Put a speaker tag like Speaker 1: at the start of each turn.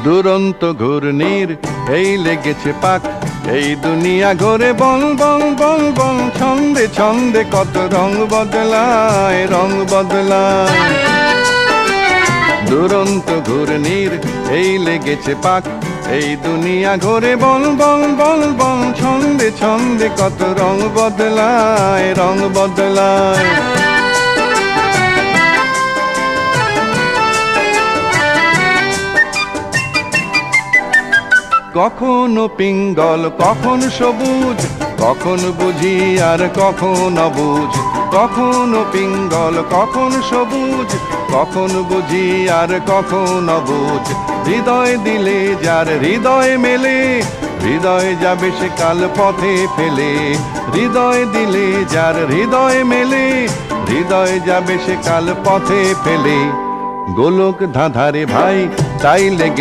Speaker 1: দুরন্ত ঘূর্ণির এই লেগেছে পাক, এই দুনিয়া ঘোরে বল বল বল বল, ছন্দে ছন্দে কত রং বদলায়, রং বদলায়। দুরন্ত ঘূর্ণির এই লেগেছে পাক, এই দুনিয়া ঘোরে বল বল বল বল, ছন্দে ছন্দে কত রং বদলায়, রং বদলায়। কখনো পিঙ্গল কখন সবুজ, কখন বুঝি আর কখন অবুঝ। কখনো পিঙ্গল কখন সবুজ, কখন বুঝি আর কখন অবুঝ। হৃদয় দিলে যার হৃদয় মেলে, হৃদয় যাবে সে কাল পথে ফেলে। হৃদয় দিলে যার হৃদয় মেলে, হৃদয় যাবে সে কাল পথে ফেলে। গোলক ধাঁধারে ভাই তাই লেগে